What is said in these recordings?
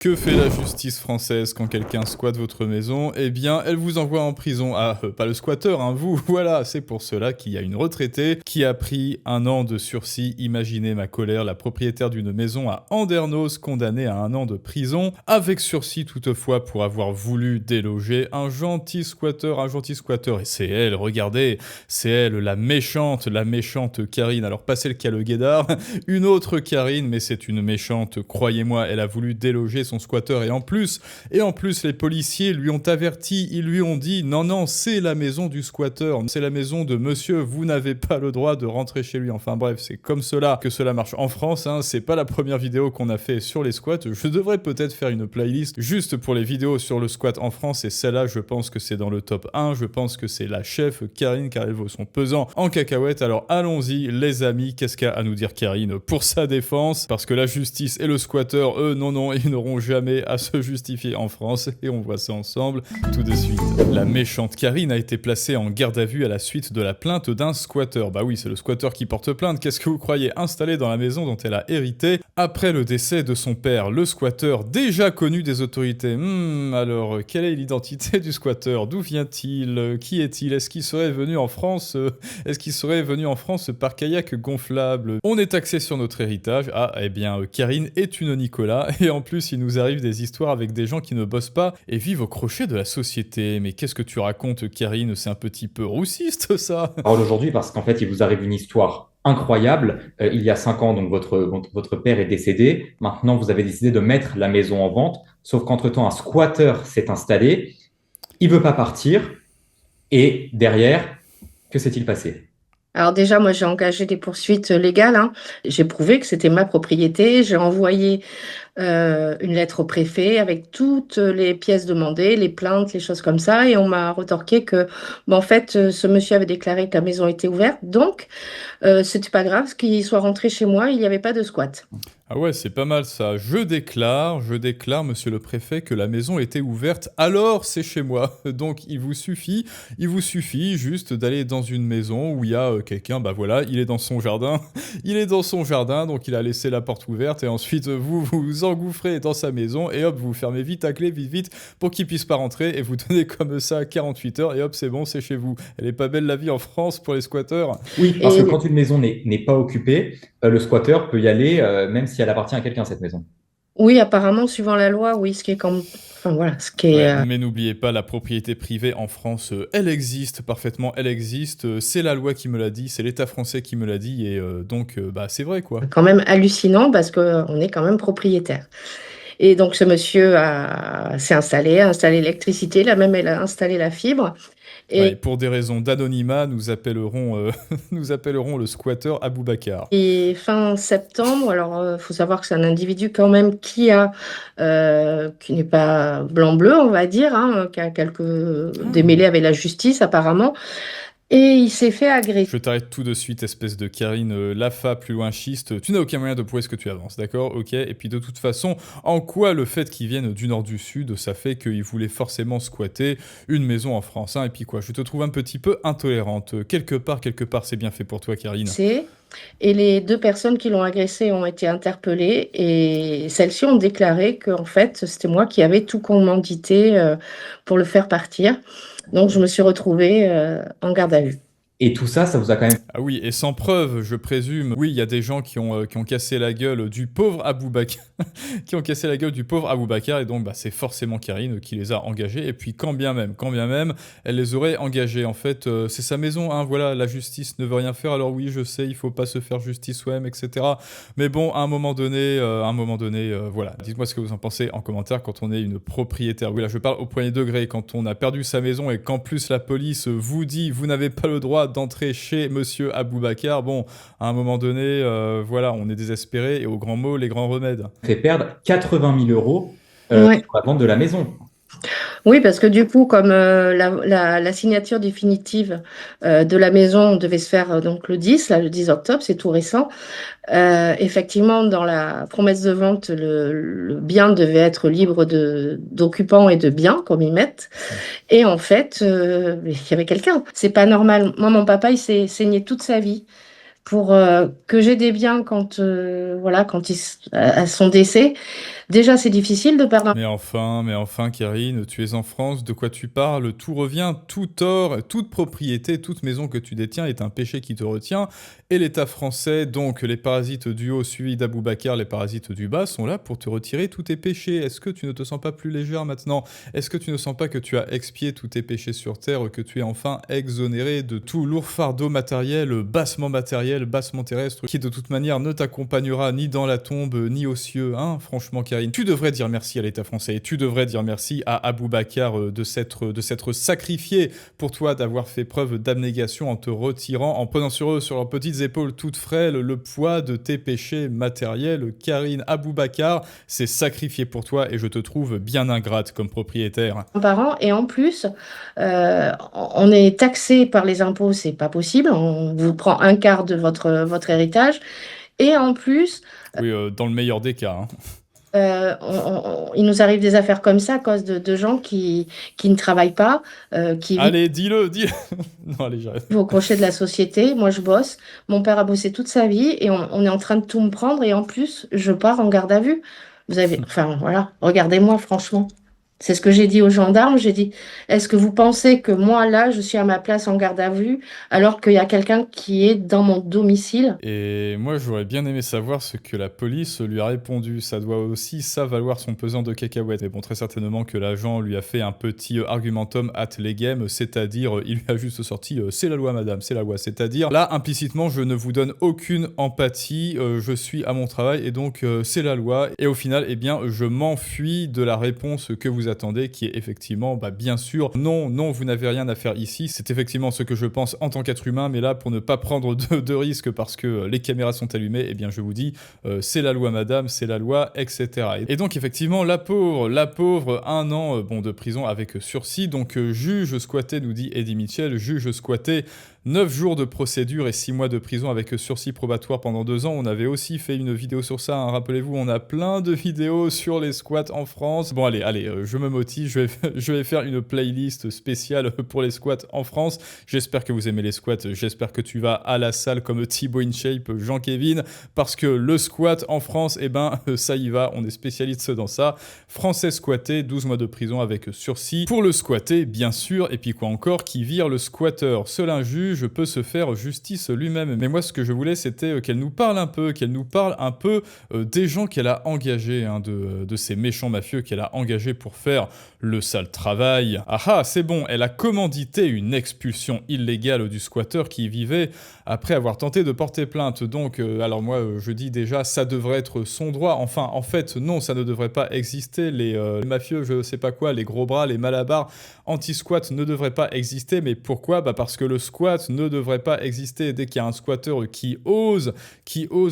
Que fait la justice française quand quelqu'un squatte votre maison? Eh bien, elle vous envoie en prison. Ah, pas le squatteur, hein, vous. Voilà, c'est pour cela qu'il y a une retraitée qui a pris 1 an de sursis. Imaginez ma colère, la propriétaire d'une maison à Andernos, condamnée à 1 an de prison, avec sursis toutefois pour avoir voulu déloger un gentil squatteur. Et c'est elle, regardez, c'est elle, la méchante Karine. Alors, passez le cas le guédard, une autre Karine, mais c'est une méchante, croyez-moi, elle a voulu déloger son squatteur et en plus, les policiers lui ont averti, ils lui ont dit non, c'est la maison du squatteur, c'est la maison de monsieur, vous n'avez pas le droit de rentrer chez lui. Enfin bref, c'est comme cela que cela marche en France, hein. C'est pas la première vidéo qu'on a fait sur les squats, je devrais peut-être faire une playlist juste pour les vidéos sur le squat en France et celle-là, je pense que c'est dans le top 1, je pense que c'est la chef Karine car elle vaut son pesant en cacahuètes. Alors allons-y les amis, qu'est-ce qu'a à nous dire Karine pour sa défense? Parce que la justice et le squatteur, eux, non, ils n'auront jamais à se justifier en France et on voit ça ensemble tout de suite. La méchante Karine a été placée en garde à vue à la suite de la plainte d'un squatteur. Bah oui, c'est le squatteur qui porte plainte, qu'est-ce que vous croyez? Installé dans la maison dont elle a hérité après le décès de son père, le squatteur déjà connu des autorités. Alors, quelle est l'identité du squatteur? D'où vient-il? Qui est-il? Est-ce qu'il serait venu en France par kayak gonflable? On est axé sur notre héritage. Ah, eh bien, Karine est une Nicolas et en plus, il nous arrive des histoires avec des gens qui ne bossent pas et vivent au crochet de la société. Mais qu'est-ce que tu racontes, Karine? C'est un petit peu roussiste, ça. Parle aujourd'hui parce qu'en fait, il vous arrive une histoire incroyable. Il y a 5 ans, donc votre père est décédé. Maintenant, vous avez décidé de mettre la maison en vente. Sauf qu'entre-temps, un squatter s'est installé. Il veut pas partir. Et derrière, que s'est-il passé? Alors déjà, moi, j'ai engagé des poursuites légales, hein. J'ai prouvé que c'était ma propriété. J'ai envoyé une lettre au préfet avec toutes les pièces demandées, les plaintes, les choses comme ça. Et on m'a retorqué que, en fait, ce monsieur avait déclaré que la maison était ouverte. Donc, c'était pas grave qu'il soit rentré chez moi. Il n'y avait pas de squat. Ah ouais, c'est pas mal ça. Je déclare, monsieur le préfet, que la maison était ouverte, alors c'est chez moi. Donc il vous suffit juste d'aller dans une maison où il y a quelqu'un, bah voilà, il est dans son jardin, donc il a laissé la porte ouverte et ensuite vous vous engouffrez dans sa maison et hop, vous fermez vite à clé, vite, pour qu'il puisse pas rentrer et vous tenez comme ça 48 heures et hop, c'est bon, c'est chez vous. Elle est pas belle la vie en France pour les squatteurs. Oui, parce que Et quand une maison n'est pas occupée, le squatter peut y aller, même si elle appartient à quelqu'un, cette maison. oui, apparemment, suivant la loi, oui, ce qui est comme, enfin voilà, ce qui est Ouais, mais n'oubliez pas, la propriété privée en France, elle existe parfaitement, elle existe. C'est la loi qui me l'a dit, c'est l'État français qui me l'a dit, et donc, bah, c'est vrai, quoi. quand même hallucinant parce qu'on est quand même propriétaire. Et donc, ce monsieur s'est installé, a installé l'électricité, là même, elle a installé la fibre. Ouais, Et, et pour des raisons d'anonymat, nous appellerons, nous appellerons le squatteur Aboubacar. et fin septembre, alors, faut savoir que c'est un individu quand même qui n'est pas blanc-bleu, on va dire, hein, qui a quelques démêlés avec la justice, apparemment. Et il s'est fait agresser. Je t'arrête tout de suite, espèce de Karine Lafa, plus loin schiste. Tu n'as aucun moyen de prouver ce que tu avances, d'accord? Ok. Et puis de toute façon, en quoi le fait qu'ils viennent du nord du sud, ça fait qu'ils voulaient forcément squatter une maison en France, hein? Et puis quoi, je te trouve un petit peu intolérante. Quelque part, c'est bien fait pour toi, Karine. Et les deux personnes qui l'ont agressé ont été interpellées et celles-ci ont déclaré que en fait, c'était moi qui avais tout commandité pour le faire partir. Donc, je me suis retrouvée en garde à vue. Et tout ça, ça vous a quand même... Ah oui, et sans preuve, je présume. Oui, il y a des gens qui ont cassé la gueule du pauvre Aboubacar, qui ont cassé la gueule du pauvre Aboubacar, et donc bah, c'est forcément Karine qui les a engagés. Et puis quand bien même, elle les aurait engagés. En fait, c'est sa maison, hein, voilà, la justice ne veut rien faire. Alors oui, je sais, il faut pas se faire justice soi-même, etc. Mais bon, à un moment donné, voilà. Dites-moi ce que vous en pensez en commentaire quand on est une propriétaire. Oui, là, je parle au premier degré, quand on a perdu sa maison et qu'en plus la police vous dit vous n'avez pas le droit d'entrer chez monsieur Aboubacar. Bon, à un moment donné, voilà, on est désespéré et aux grands mots, les grands remèdes. fait perdre 80 000 euros Ouais. sur la vente de la maison. Oui, parce que du coup, comme la signature définitive de la maison devait se faire donc le 10, là, le 10 octobre, c'est tout récent. Effectivement, dans la promesse de vente, le bien devait être libre d'occupants et de biens, comme ils mettent. Et en fait, il y avait quelqu'un. C'est pas normal. Moi, mon papa, il s'est saigné toute sa vie pour que j'ai des biens quand, voilà, à son décès. Déjà, c'est difficile de perdre un... Mais enfin, Karine, tu es en France, de quoi tu parles? Tout revient, tout tort, toute propriété, toute maison que tu détiens est un péché qui te retient. Et l'État français, donc les parasites du haut suivis d'Aboubacar, les parasites du bas, sont là pour te retirer tous tes péchés. Est-ce que tu ne te sens pas plus légère maintenant? Est-ce que tu ne sens pas que tu as expié tous tes péchés sur terre, que tu es enfin exonéré de tout lourd fardeau matériel, bassement terrestre, qui de toute manière ne t'accompagnera ni dans la tombe, ni aux cieux, hein? Franchement, Karine, tu devrais dire merci à l'État français, et tu devrais dire merci à Aboubacar de s'être sacrifié pour toi, d'avoir fait preuve d'abnégation en te retirant, en prenant sur eux, sur leurs petites épaules toutes frêles, le poids de tes péchés matériels. Karine, Aboubacar s'est sacrifié pour toi, et je te trouve bien ingrate comme propriétaire. par an. Et en plus, on est taxé par les impôts, c'est pas possible. On vous prend un quart de votre héritage. Et en plus, Oui, dans le meilleur des cas, hein. il nous arrive des affaires comme ça à cause de gens qui ne travaillent pas, qui vivent Allez, dis-le. Non, allez, j'arrête. au crochet de la société. Moi, je bosse. Mon père a bossé toute sa vie et on est en train de tout me prendre. Et en plus, je pars en garde à vue. Enfin, voilà, regardez-moi, franchement. C'est ce que j'ai dit aux gendarmes. J'ai dit, est-ce que vous pensez que moi, là, je suis à ma place en garde à vue alors qu'il y a quelqu'un qui est dans mon domicile? Et moi, j'aurais bien aimé savoir ce que la police lui a répondu. Ça doit aussi, ça, valoir son pesant de cacahuètes. Mais bon, très certainement que l'agent lui a fait un petit argumentum ad legem, c'est-à-dire, il lui a juste sorti c'est la loi, madame, c'est la loi. C'est-à-dire, là, implicitement, je ne vous donne aucune empathie, je suis à mon travail, et donc, c'est la loi. Et au final, eh bien, je m'enfuis de la réponse que vous attendez, qui est effectivement, bah, bien sûr, non, non, vous n'avez rien à faire ici. C'est effectivement ce que je pense en tant qu'être humain, mais là, pour ne pas prendre de risques, parce que les caméras sont allumées, eh bien, je vous dis, c'est la loi, madame, c'est la loi, etc. Et donc, effectivement, la pauvre, 1 an bon, de prison avec sursis. Donc, juge squatté, nous dit Eddie Mitchell, juge squatté, 9 jours de procédure et 6 mois de prison avec sursis probatoire pendant 2 ans. On avait aussi fait une vidéo sur ça, hein. Rappelez-vous, on a plein de vidéos sur les squats en France. Bon, allez, je me motive, je vais faire une playlist spéciale pour les squats en France. J'espère que vous aimez les squats, j'espère que tu vas à la salle comme Thibaut InShape, Jean-Kévin, parce que le squat en France, eh ben, ça y va, on est spécialiste dans ça. Français squatté, 12 mois de prison avec sursis. Pour le squatté, bien sûr, et puis quoi encore, qui vire le squatteur. Seul un juge peut se faire justice lui-même. Mais moi, ce que je voulais, c'était qu'elle nous parle un peu, des gens qu'elle a engagés, hein, de ces méchants mafieux qu'elle a engagés pour faire le sale travail. Ah, c'est bon, elle a commandité une expulsion illégale du squatteur qui y vivait après avoir tenté de porter plainte. Donc, alors moi, je dis déjà, ça devrait être son droit. Enfin, en fait, non, ça ne devrait pas exister. Les mafieux, je sais pas quoi, les gros bras, les malabars anti-squat ne devraient pas exister. Mais pourquoi? Bah parce que le squat ne devrait pas exister. Dès qu'il y a un squatteur qui ose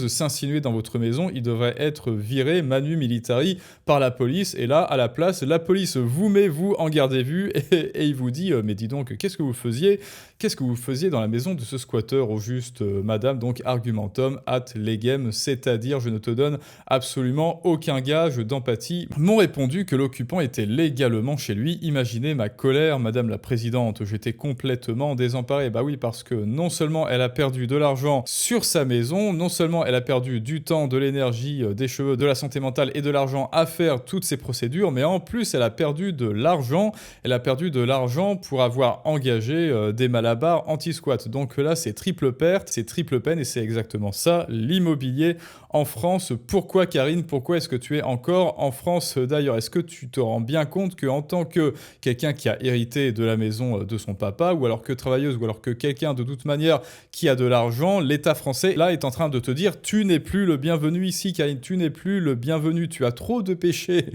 s'insinuer dans votre maison, il devrait être viré manu militari par la police. Et là, à la place, la police vous met, vous, en garde à vue et il vous dit mais dis donc, qu'est-ce que vous faisiez dans la maison de ce squatteur? Au juste, madame, donc argumentum ad legem, c'est-à-dire je ne te donne absolument aucun gage d'empathie. M'ont répondu que l'occupant était légalement chez lui. Imaginez ma colère, madame la présidente, j'étais complètement désemparé. Bah oui, parce que non seulement elle a perdu de l'argent sur sa maison, non seulement elle a perdu du temps, de l'énergie, des cheveux, de la santé mentale et de l'argent à faire toutes ces procédures, mais en plus elle a perdu de l'argent. Elle a perdu de l'argent pour avoir engagé des malabars anti-squat. Donc là, c'est triple perte, c'est triple peine, et c'est exactement ça, l'immobilier en France. Pourquoi, Karine? Pourquoi est-ce que tu es encore en France d'ailleurs? Est-ce que tu te rends bien compte qu'en tant que quelqu'un qui a hérité de la maison de son papa, ou alors que travailleuse, ou alors que quelqu'un de toute manière qui a de l'argent, l'État français, là, est en train de te dire tu n'es plus le bienvenu ici, Karine, tu n'es plus le bienvenu, tu as trop de péchés,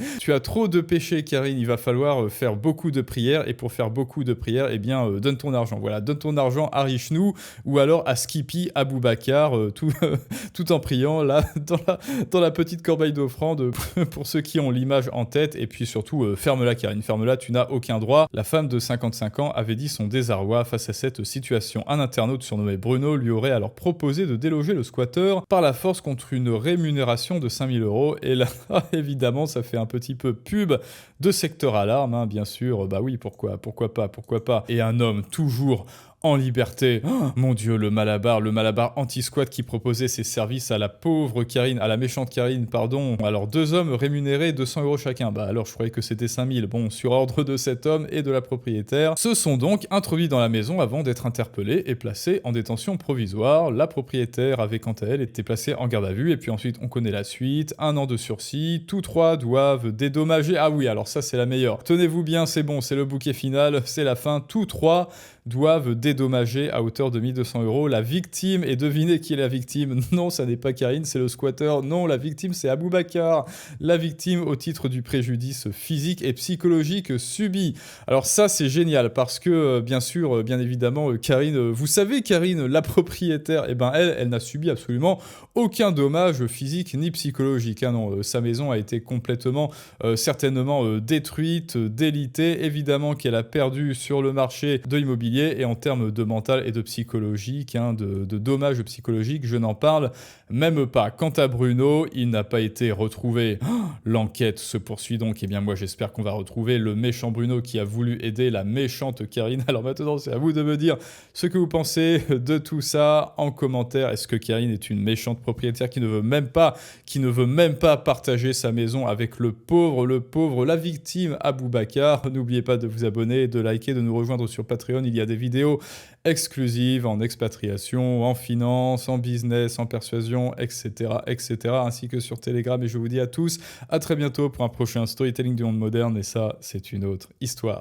Karine, il va falloir faire beaucoup de prières, et pour faire beaucoup de prières, eh bien, donne ton argent, voilà, donne ton argent à Richnou, ou alors à Skippy Aboubacar, tout en priant, là, dans la petite corbeille d'offrande, pour ceux qui ont l'image en tête, et puis surtout, ferme-la, Karine, ferme-la, tu n'as aucun droit. La femme de 55 ans avait dit son désarroi face à cette situation. Un internaute surnommé Bruno lui aurait alors proposé de déloger le squatteur par la force contre une rémunération de 5 000 €. Et là, évidemment, ça fait un petit peu pub de secteur alarme, hein, bien sûr. Bah oui, pourquoi pas. Et un homme toujours en liberté. Oh, mon Dieu, le Malabar anti-squat qui proposait ses services à la pauvre Karine, à la méchante Karine, pardon. Alors 2 hommes rémunérés 200 € chacun. Bah alors je croyais que c'était 5000. Bon, sur ordre de cet homme et de la propriétaire, se sont donc introduits dans la maison avant d'être interpellés et placés en détention provisoire. La propriétaire avait quant à elle été placée en garde à vue et puis ensuite on connaît la suite, 1 an de sursis, tous 3 doivent dédommager. Ah oui, alors ça c'est la meilleure. Tenez-vous bien, c'est bon, c'est le bouquet final, c'est la fin. Tous 3 doivent dédommager à hauteur de 1200 € la victime. Et devinez qui est la victime? Non, ça n'est pas Karine, c'est le squatter. Non, la victime, c'est Aboubacar. La victime au titre du préjudice physique et psychologique subi. Alors ça, c'est génial parce que, bien sûr, bien évidemment, Karine, vous savez, Karine, la propriétaire, eh ben elle n'a subi absolument aucun dommage physique ni psychologique. Ah non, sa maison a été complètement, certainement détruite, délitée. Évidemment qu'elle a perdu sur le marché de l'immobilier et en termes de mental et de psychologique, de dommages psychologiques, je n'en parle même pas. Quant à Bruno, il n'a pas été retrouvé. Oh, l'enquête se poursuit donc. Eh bien moi j'espère qu'on va retrouver le méchant Bruno qui a voulu aider la méchante Karine. Alors maintenant c'est à vous de me dire ce que vous pensez de tout ça en commentaire. Est-ce que Karine est une méchante propriétaire qui ne veut même pas partager sa maison avec le pauvre, la victime Aboubacar? N'oubliez pas de vous abonner, de liker, de nous rejoindre sur Patreon. Il y a des vidéos exclusives en expatriation, en finance, en business, en persuasion, etc., ainsi que sur Telegram. Et je vous dis à tous, à très bientôt pour un prochain Storytelling du monde moderne. Et ça, c'est une autre histoire.